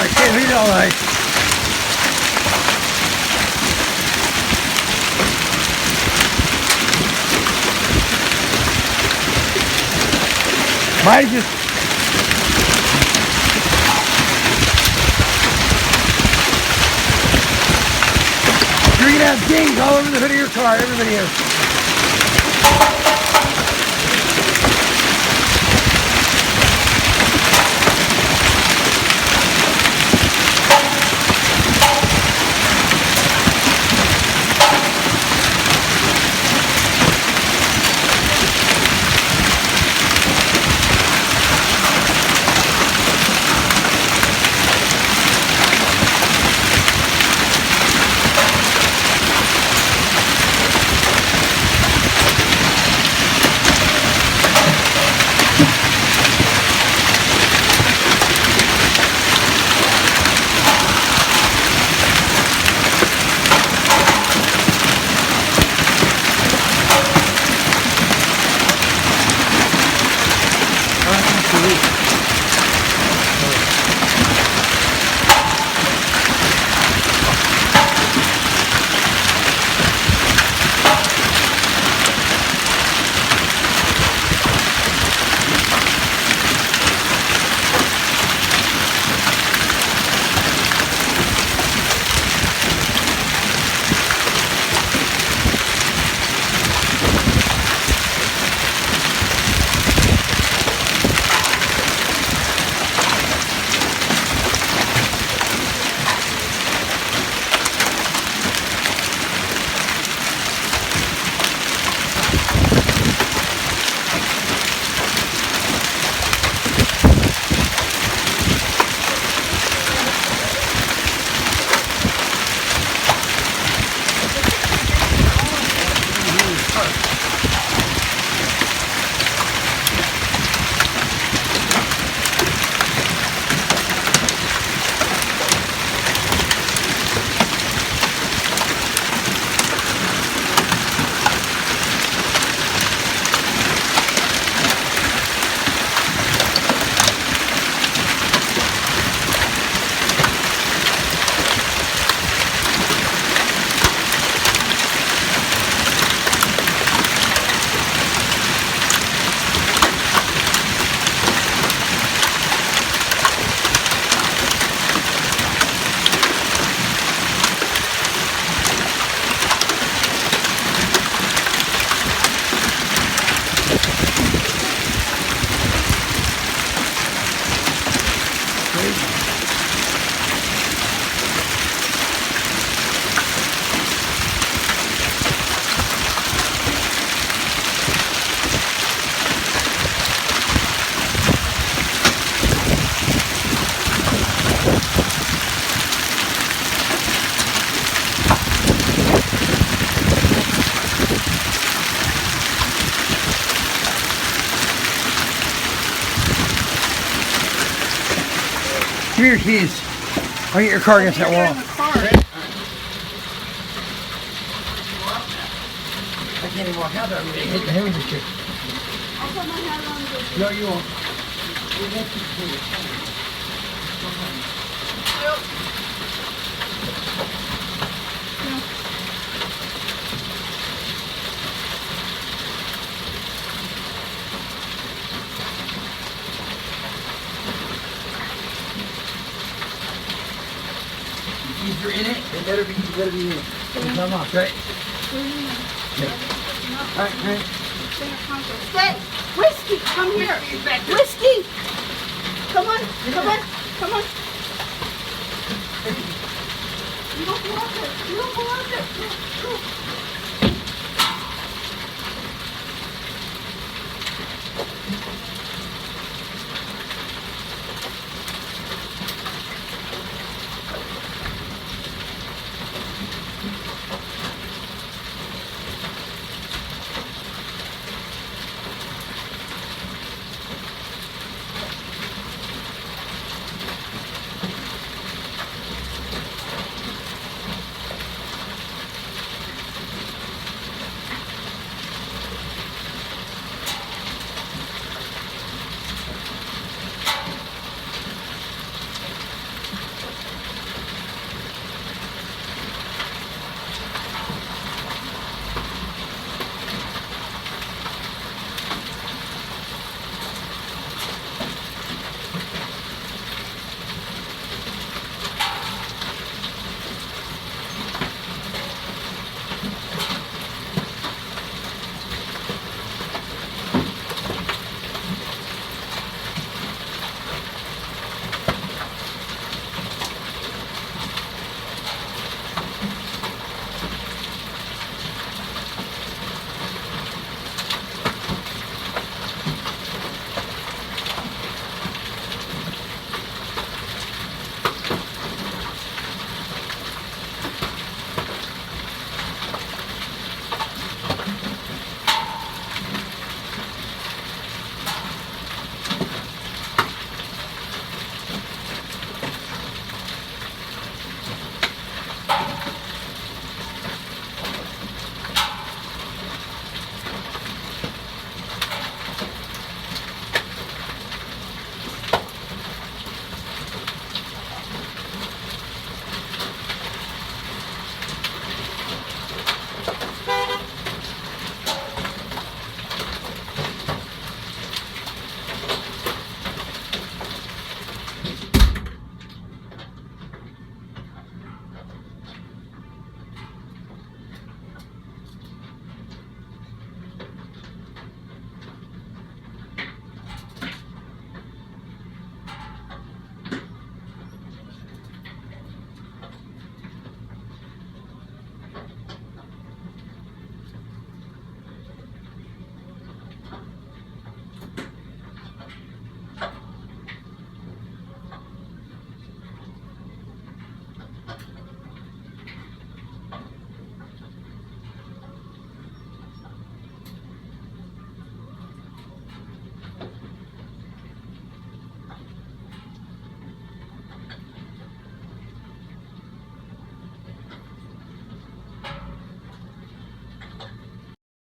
I can't read it all right. Might just. You're gonna have dings all over the hood of your car, everybody is. Give me your keys. I'll get your car against that wall. I can't even walk out there. I'm going to hit the head with this shit. I'll put my hat on. No, you won't. If you're in it, it better be in it. Come off, right? Yeah. All right. Stay! Whiskey, come here! Whiskey! Come on! You don't go out there!